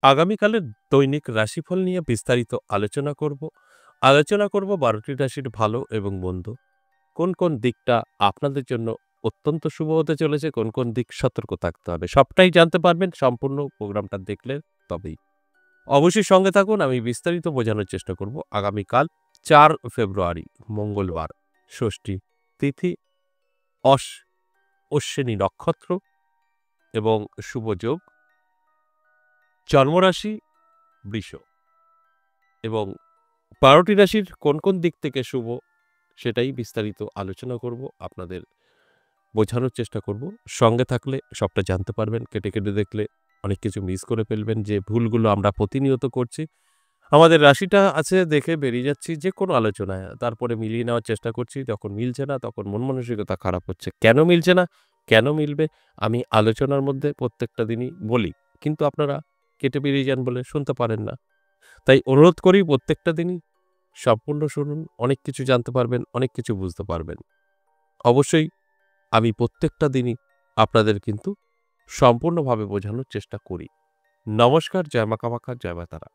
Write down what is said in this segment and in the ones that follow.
আগামীকালের দৈনিক রাশিফল নিয়ে বিস্তারিত আলোচনা করব ১২টি রাশির ভালো এবং মন্দ। কোন, কোন দিকটা আপনাদের জন্য অত্যন্ত শুভ হতে চলেছে, কোন, কোন দিক সতর্ক থাকতে হবে। সবটাই জানতে পারবেন সম্পূর্ণ প্রোগ্রামটা দেখলে তবেই। অবশ্যই সঙ্গে থাকুন, আমি বিস্তারিত বোঝানোর চেষ্টা করব। আগামীকাল ৪ ফেব্রুয়ারি মঙ্গলবার, ষষ্ঠী তিথি, অশ অশ্বিনী নক্ষত্র এবং শুভ যোগ, জন্মরাশি বৃষ এবং ১২টি রাশির কোন, কোন দিক থেকে শুভ সেটাই বিস্তারিত আলোচনা করব। আপনাদের বোঝানোর চেষ্টা করব। সঙ্গে থাকলে সবটা জানতে পারবেন। কেটে, কেটে দেখলে অনেক কিছু মিস করে ফেলবেন যে ভুলগুলো আমরা প্রতিনিয়ত করছি। আমাদের রাশিটা আছে দেখে বেরিয়ে যাচ্ছি যেকোনো আলোচনায়। তারপরে মিলিয়ে নেওয়ার চেষ্টা করছি। যখন মিলছে না তখন মন মানসিকতা খারাপ হচ্ছে। কেন মিলছে না? কেন মিলবে? আমি আলোচনার মধ্যে প্রত্যেকটা দিনই বলি। কিন্তু আপনারা কেটে বেরিয়ে যান বলে শুনতে পারেন না। তাই অনুরোধ করি প্রত্যেকটা দিনই সম্পূর্ণ শুনুন। অনেক কিছু জানতে পারবেন, অনেক কিছু বুঝতে পারবেন। অবশ্যই আমি প্রত্যেকটা দিনই আপনাদের কিন্তু সম্পূর্ণভাবে বোঝানোর চেষ্টা করি। নমস্কার, জয় মা কামাখ্যা, জয় মা তারা।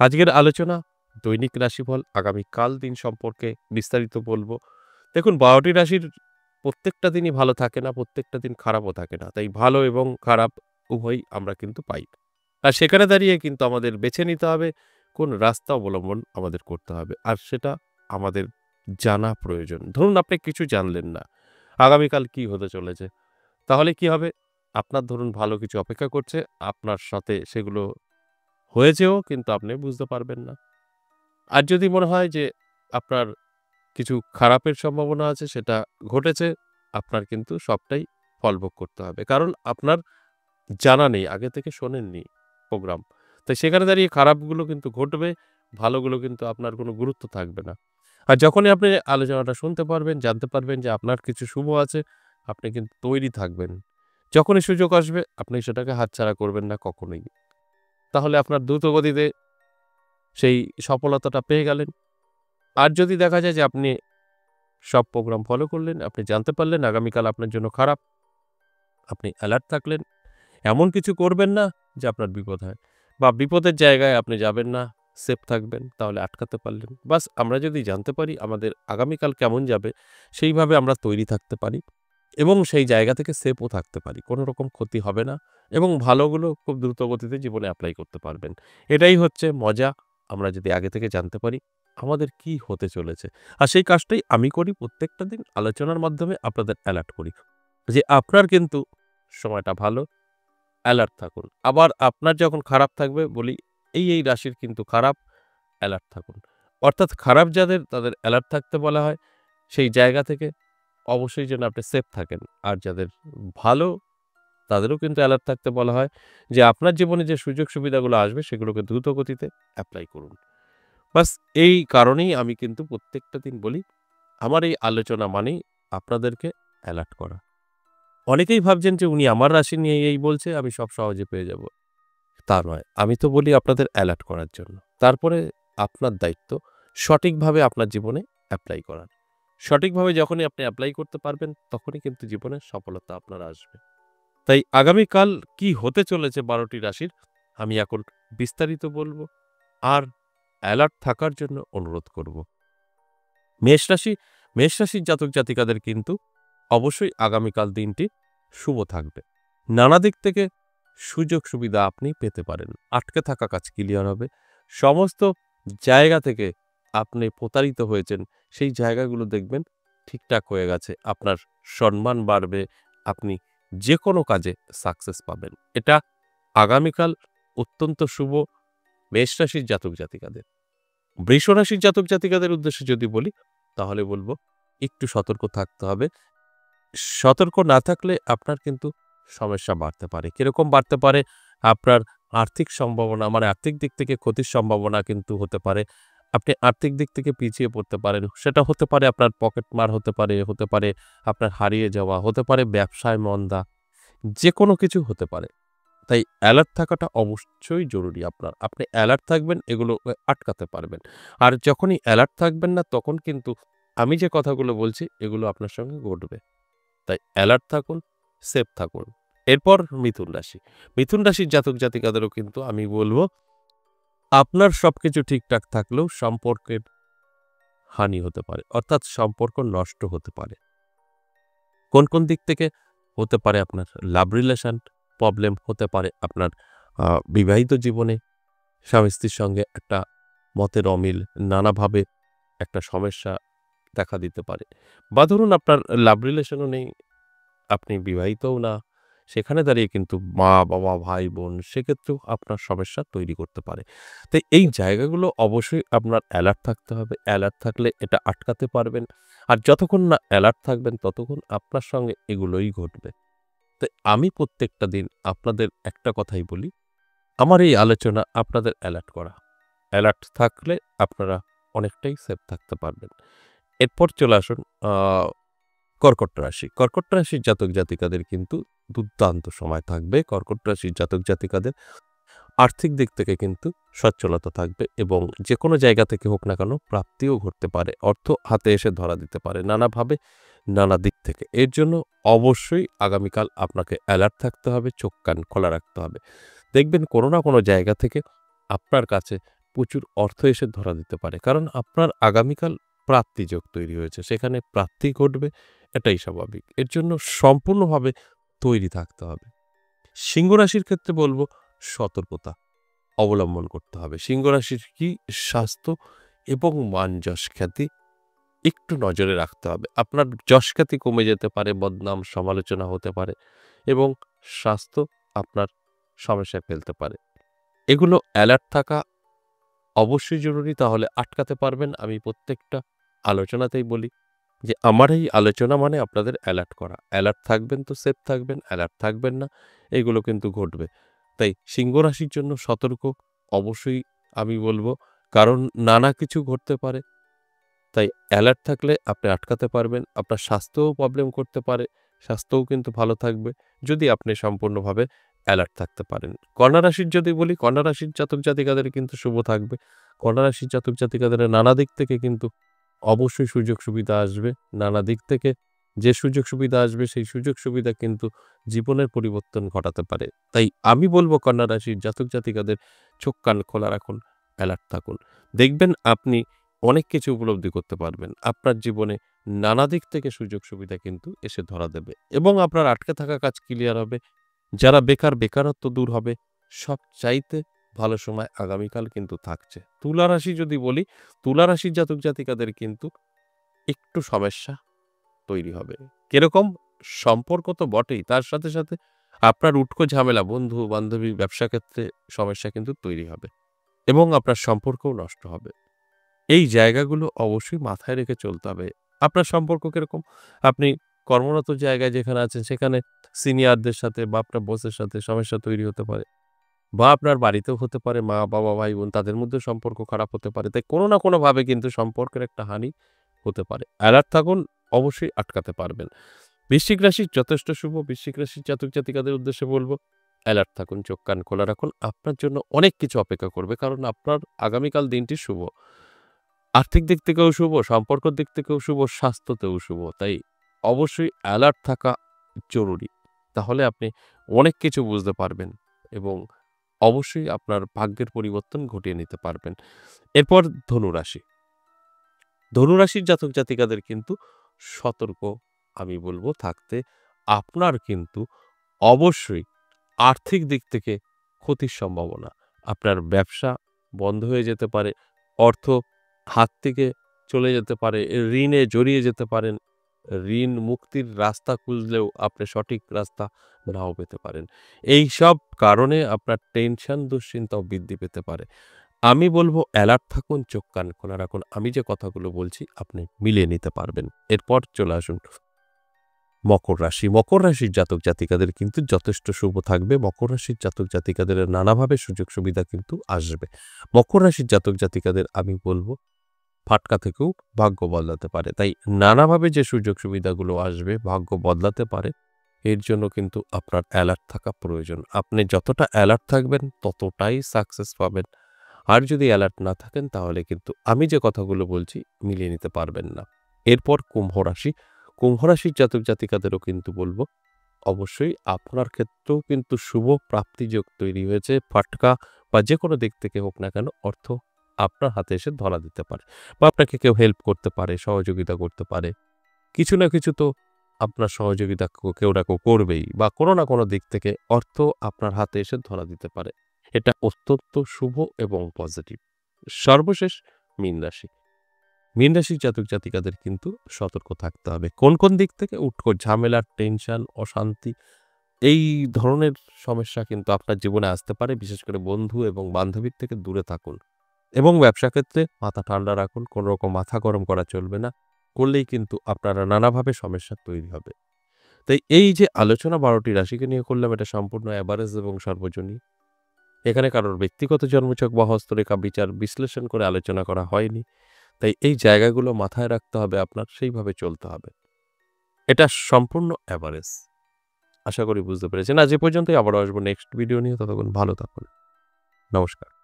আজকের আলোচনা দৈনিক রাশিফল আগামীকাল দিন সম্পর্কে বিস্তারিত বলব। দেখুন ১২টি রাশির প্রত্যেকটা দিনই ভালো থাকে না, প্রত্যেকটা দিন খারাপও থাকে না। তাই ভালো এবং খারাপ উভয়ই আমরা কিন্তু পাই। আর সেখানে দাঁড়িয়ে কিন্তু আমাদের বেছে নিতে হবে কোন রাস্তা অবলম্বন আমাদের করতে হবে। আর সেটা আমাদের জানা প্রয়োজন। ধরুন আপনি কিছু জানলেন না। আগামীকাল কি হতে চলেছে? তাহলে কি হবে? আপনার ধরুন ভালো কিছু অপেক্ষা করছে। আপনার সাথে সেগুলো হয়েছেও কিন্তু আপনি বুঝতে পারবেন না। আর যদি মনে হয় যে আপনার কিছু খারাপের সম্ভাবনা আছে সেটা ঘটেছে, আপনার কিন্তু সবটাই ফলভোগ করতে হবে। কারণ আপনার জানা নেই, আগে থেকে শোনেননি প্রোগ্রাম। তাই সেখানে দাঁড়িয়ে খারাপগুলো কিন্তু ঘটবে, ভালোগুলো কিন্তু আপনার কোনো গুরুত্ব থাকবে না। আর যখনই আপনি আলোচনাটা শুনতে পারবেন, জানতে পারবেন যে আপনার কিছু শুভ আছে, আপনি কিন্তু তৈরি থাকবেন। যখনই সুযোগ আসবে আপনি সেটাকে হাতছাড়া করবেন না কখনোই। তাহলে আপনার দ্রুতগতিতে সেই সফলতাটা পেয়ে গেলেন। আর যদি দেখা যায় যে আপনি সব প্রোগ্রাম ফলো করলেন, আপনি জানতে পারলেন আগামীকাল আপনার জন্য খারাপ, আপনি অ্যালার্ট থাকলেন। এমন কিছু করবেন না যে আপনার বিপদ হয় বা বিপদের জায়গায় আপনি যাবেন না, সেফ থাকবেন, তাহলে আটকাতে পারলেন। বাস আমরা যদি জানতে পারি আমাদের আগামীকাল কেমন যাবে, সেইভাবে আমরা তৈরি থাকতে পারি এবং সেই জায়গা থেকে সেফও থাকতে পারি। কোনো রকম ক্ষতি হবে না এবং ভালোগুলো খুব দ্রুত গতিতে জীবনে এপ্লাই করতে পারবেন। এটাই হচ্ছে মজা। আমরা যদি আগে থেকে জানতে পারি আমাদের কি হতে চলেছে। আর সেই কাজটাই আমি করি প্রত্যেকটা দিন আলোচনার মাধ্যমে আপনাদের অ্যালার্ট করি যে আপনার কিন্তু সময়টা ভালো, অ্যালার্ট থাকুন। আবার আপনার যখন খারাপ থাকবে বলি, এই রাশির কিন্তু খারাপ, অ্যালার্ট থাকুন। অর্থাৎ খারাপ যাদের তাদের অ্যালার্ট থাকতে বলা হয়। সেই জায়গা থেকে অবশ্যই যেন আপনি সেফ থাকেন। আর যাদের ভালো তাদেরও কিন্তু অ্যালার্ট থাকতে বলা হয় যে আপনার জীবনে যে সুযোগ সুবিধাগুলো আসবে সেগুলোকে দ্রুত গতিতে এপ্লাই করুন। বাস এই কারণেই আমি কিন্তু প্রত্যেকটা দিন বলি, আমার এই আলোচনা মানেই আপনাদেরকে অ্যালার্ট করা। অনেকেই ভাবছেন যে উনি আমার রাশি নিয়ে এই বলছে, আমি সব সহজে পেয়ে যাব। তা নয়। আমি তো বলি আপনাদের অ্যালার্ট করার জন্য। তারপরে আপনার দায়িত্ব সঠিকভাবে আপনার জীবনে এপ্লাই করার। সঠিকভাবে যখনই আপনি এপ্লাই করতে পারবেন, তখনই কিন্তু জীবনে সফলতা আপনার আসবে। তাই আগামীকাল কি হতে চলেছে ১২টি রাশির, আমি এখন বিস্তারিত বলব আর অ্যালার্ট থাকার জন্য অনুরোধ করব। মেষ রাশি, মেষ রাশির জাতক-জাতিকাদের কিন্তু অবশ্যই আগামীকাল দিনটি শুভ থাকবে। নানা দিক থেকে সুযোগ সুবিধা আপনি পেতে পারেন। আটকে থাকা কাজ ক্লিয়ার হবে। সমস্ত জায়গা থেকে আপনি প্রতারিত হয়েছেন, সেই জায়গাগুলো দেখবেন ঠিকঠাক হয়ে গেছে। আপনার সম্মান বাড়বে। আপনি যেকোনো কাজে সাকসেস পাবেন। এটা আগামীকাল অত্যন্ত শুভ মেষ রাশির জাতক-জাতিকাদের। বৃষ রাশির জাতক-জাতিকাদের উদ্দেশ্যে যদি বলি, তাহলে বলব একটু সতর্ক থাকতে হবে। সতর্ক না থাকলে আপনার কিন্তু সমস্যা বাড়তে পারে। কিরকম বাড়তে পারে? আপনার আর্থিক সম্ভাবনা মানে আর্থিক দিক থেকে ক্ষতির সম্ভাবনা কিন্তু হতে পারে। আপনি আর্থিক দিক থেকে পিছিয়ে পড়তে পারেন। সেটা হতে পারে আপনার পকেটমার হতে পারে আপনার হারিয়ে যাওয়া, হতে পারে ব্যবসায় মন্দা। যেকোনো কিছু হতে পারে। তাই অ্যালার্ট থাকাটা অবশ্যই জরুরি আপনার। আপনি অ্যালার্ট থাকবেন এগুলো আটকাতে পারবেন। আর যখনই অ্যালার্ট থাকবেন না তখন কিন্তু আমি যে কথাগুলো বলছি এগুলো আপনার সঙ্গে ঘটবে। তাই অ্যালার্ট থাকুন, সেফ থাকুন। এরপর মিথুন রাশি। মিথুন রাশির জাতক জাতিকাদেরও কিন্তু আমি বলব আপনার সবকিছু ঠিকঠাক থাকলেও সম্পর্কের হানি হতে পারে, অর্থাৎ সম্পর্ক নষ্ট হতে পারে। কোন দিক থেকে হতে পারে? আপনার লাভ রিলেশন প্রবলেম হতে পারে, আপনার বিবাহিত জীবনে স্বামী স্ত্রীর সঙ্গে একটা মতের অমিল, নানাভাবে একটা সমস্যা দেখা দিতে পারে, বা ধরুন আপনার লাভ রিলেশনও নেই, আপনি বিবাহিতও না, সেখানে দাঁড়িয়ে কিন্তু মা বাবা ভাই বোন সেক্ষেত্রেও আপনার সমস্যা তৈরি করতে পারে। তাই এই জায়গাগুলো অবশ্যই আপনার অ্যালার্ট থাকতে হবে। অ্যালার্ট থাকলে এটা আটকাতে পারবেন। আর যতক্ষণ না অ্যালার্ট থাকবেন ততক্ষণ আপনার সঙ্গে এগুলোই ঘটবে। তাই আমি প্রত্যেকটা দিন আপনাদের একটা কথাই বলি, আমার এই আলোচনা আপনাদের অ্যালার্ট করা। অ্যালার্ট থাকলে আপনারা অনেকটাই সেফ থাকতে পারবেন। এরপর চলে আসুন আ কর্কট রাশি। কর্কট রাশির জাতক জাতিকাদের কিন্তু দুর্দান্ত সময় থাকবে। কর্কট রাশির জাতক জাতিকাদের আর্থিক দিক থেকে কিন্তু সচ্ছলতা থাকবে এবং যেকোনো জায়গা থেকে হোক না কেন প্রাপ্তিও ঘটতে পারে। অর্থ হাতে এসে ধরা দিতে পারে নানাভাবে, নানা দিক থেকে। এর জন্য অবশ্যই আগামীকাল আপনাকে অ্যালার্ট থাকতে হবে, চোখ কান খোলা রাখতে হবে। দেখবেন কোনো না কোনো জায়গা থেকে আপনার কাছে প্রচুর অর্থ এসে ধরা দিতে পারে। কারণ আপনার আগামীকাল প্রাপ্তিযোগ তৈরি হয়েছে। সেখানে প্রাপ্তি ঘটবে, এটাই স্বাভাবিক। এর জন্য সম্পূর্ণভাবে তৈরি থাকতে হবে। সিংহ রাশির ক্ষেত্রে বলব সতর্কতা অবলম্বন করতে হবে। সিংহ রাশির কি স্বাস্থ্য এবং মান যশ খ্যাতি একটু নজরে রাখতে হবে। আপনার যশ খ্যাতি কমে যেতে পারে, বদনাম সমালোচনা হতে পারে এবং স্বাস্থ্য আপনার সমস্যায় ফেলতে পারে। এগুলো অ্যালার্ট থাকা অবশ্যই জরুরি, তাহলে আটকাতে পারবেন। আমি প্রত্যেকটা আলোচনাতেই বলি যে আমার এই আলোচনা মানে আপনাদের অ্যালার্ট করা। অ্যালার্ট থাকবেন তো সেফ থাকবেন, অ্যালার্ট থাকবেন না এগুলো কিন্তু ঘটবে। তাই সিংহ রাশির জন্য সতর্ক অবশ্যই আমি বলব, কারণ নানা কিছু ঘটতে পারে। তাই অ্যালার্ট থাকলে আপনি আটকাতে পারবেন। আপনার স্বাস্থ্যও প্রবলেম করতে পারে, স্বাস্থ্যও কিন্তু ভালো থাকবে যদি আপনি সম্পূর্ণভাবে অ্যালার্ট থাকতে পারেন। কন্যা রাশির যদি বলি, কন্যা রাশির জাতক জাতিকাদের কিন্তু শুভ থাকবে। কন্যা রাশির জাতক জাতিকাদের নানা দিক থেকে কিন্তু অবশ্যই সুযোগ সুবিধা আসবে। নানা দিক থেকে যে সুযোগ সুবিধা আসবে সেই সুযোগ সুবিধা কিন্তু জীবনের পরিবর্তন ঘটাতে পারে। তাই আমি বলব কন্যা রাশির জাতক জাতিকাদের চোখ কান খোলা রাখুন, অ্যালার্ট থাকুন। দেখবেন আপনি অনেক কিছু উপলব্ধি করতে পারবেন। আপনার জীবনে নানা দিক থেকে সুযোগ সুবিধা কিন্তু এসে ধরা দেবে এবং আপনার আটকে থাকা কাজ ক্লিয়ার হবে। যারা বেকার, বেকারত্ব দূর হবে। সবচাইতে ভালো সময় আগামীকাল কিন্তু থাকছে। তুলা রাশি যদি বলি, তুলা রাশির জাতক জাতিকাদের কিন্তু একটু সমস্যা তৈরি হবে। কিরকম? সম্পর্ক তো বটেই, তার সাথে, সাথে আপনার উটকো ঝামেলা বন্ধু-বান্ধবী, ব্যবসা ক্ষেত্রে সমস্যা কিন্তু তৈরি হবে এবং আপনার সম্পর্কও নষ্ট হবে। এই জায়গাগুলো অবশ্যই মাথায় রেখে চলতে হবে। আপনার সম্পর্ক কিরকম? আপনি কর্মরত জায়গায় যেখানে আছেন সেখানে সিনিয়রদের সাথে বা আপনার বসের সাথে সমস্যা তৈরি হতে পারে, বা আপনার বাড়িতেও হতে পারে মা-বাবা, ভাই-বোন তাদের মধ্যেও সম্পর্ক খারাপ হতে পারে। তাই কোনো না কোনোভাবে কিন্তু সম্পর্কের একটা হানি হতে পারে। অ্যালার্ট থাকুন, অবশ্যই আটকাতে পারবেন। বৃশ্চিক রাশি যথেষ্ট শুভ। বৃশ্চিক রাশির জাতক জাতিকাদের উদ্দেশ্যে বলব, অ্যালার্ট থাকুন, চোখ কান খোলা রাখুন। আপনার জন্য অনেক কিছু অপেক্ষা করবে। কারণ আপনার আগামীকাল দিনটি শুভ। আর্থিক দিক থেকেও শুভ, সম্পর্কের দিক থেকেও শুভ, স্বাস্থ্যতেও শুভ। তাই অবশ্যই অ্যালার্ট থাকা জরুরি। তাহলে আপনি অনেক কিছু বুঝতে পারবেন এবং অবশ্যই আপনার ভাগ্যের পরিবর্তন ঘটিয়ে নিতে পারবেন। এরপর ধনুরাশি। ধনুরাশির জাতক জাতিকাদের কিন্তু সতর্ক আমি বলব থাকতে। আপনার কিন্তু অবশ্যই আর্থিক দিক থেকে ক্ষতির সম্ভাবনা। আপনার ব্যবসা বন্ধ হয়ে যেতে পারে, অর্থ হাত থেকে চলে যেতে পারে, ঋণে জড়িয়ে যেতে পারেন। ঋণ মুক্তির রাস্তা খুঁজলেও আপনি সঠিক রাস্তা নাও পেতে পারেন। এইসব কারণে আপনার টেনশন, দুশ্চিন্তাও বৃদ্ধি পেতে পারে। আমি বলব অ্যালার্ট থাকুন, চোখ কান খোলা রাখুন। আমি যে কথাগুলো বলছি আপনি মিলিয়ে নিতে পারবেন। এরপর চলে আসুন মকর রাশি। মকর রাশির জাতক জাতিকাদের কিন্তু যথেষ্ট শুভ থাকবে। মকর রাশির জাতক জাতিকাদের নানাভাবে সুযোগ সুবিধা কিন্তু আসবে। মকর রাশির জাতক জাতিকাদের আমি বলব ফাটকা থেকেও ভাগ্য বদলাতে পারে। তাই নানাভাবে যে সুযোগ সুবিধাগুলো আসবে, ভাগ্য বদলাতে পারে। এর জন্য কিন্তু আপনার অ্যালার্ট থাকা প্রয়োজন। আপনি যতটা অ্যালার্ট থাকবেন ততটাই সাকসেস পাবেন। আর যদি অ্যালার্ট না থাকেন তাহলে কিন্তু আমি যে কথাগুলো বলছি মিলিয়ে নিতে পারবেন না। এরপর কুম্ভ রাশি। কুম্ভ রাশির জাতক জাতিকাদেরও কিন্তু বলব অবশ্যই আপনার ক্ষেত্রেও কিন্তু শুভ প্রাপ্তিযোগ তৈরি হয়েছে। ফাটকা বা যেকোনো দিক থেকে হোক না কেন অর্থ আপনার হাতে এসে ধরা দিতে পারে বা আপনাকে কেউ হেল্প করতে পারে, সহযোগিতা করতে পারে। কিছু না কিছু তো আপনার সহযোগিতা কেউ না কেউ করবেই বা কোনো না কোনো দিক থেকে অর্থ আপনার হাতে এসে ধরা দিতে পারে। এটা অত্যন্ত শুভ এবং পজিটিভ। সর্বশেষ মীন রাশি। মীন রাশির জাতক জাতিকাদের কিন্তু সতর্ক থাকতে হবে। কোন দিক থেকে? উটকো ঝামেলা, টেনশন, অশান্তি এই ধরনের সমস্যা কিন্তু আপনার জীবনে আসতে পারে। বিশেষ করে বন্ধু এবং বান্ধবীর থেকে দূরে থাকুন এবং ব্যবসা ক্ষেত্রে মাথা ঠান্ডা রাখুন। কোনো রকম মাথা গরম করা চলবে না। করলেই কিন্তু আপনারা নানাভাবে সমস্যা তৈরি হবে। তাই এই যে আলোচনা ১২ টি রাশিকে নিয়ে করলাম এটা সম্পূর্ণ এভারেজ এবং সর্বজনীন। এখানে কারোর ব্যক্তিগত জন্মছক বা হস্তরেখা বিচার বিশ্লেষণ করে আলোচনা করা হয়নি। তাই এই জায়গাগুলো মাথায় রাখতে হবে আপনার, সেইভাবে চলতে হবে। এটা সম্পূর্ণ এভারেজ। আশা করি বুঝতে পেরেছেন। আজ এ পর্যন্তই, আবারও আসবো নেক্সট ভিডিও নিয়ে। ততক্ষণ ভালো থাকুন। নমস্কার।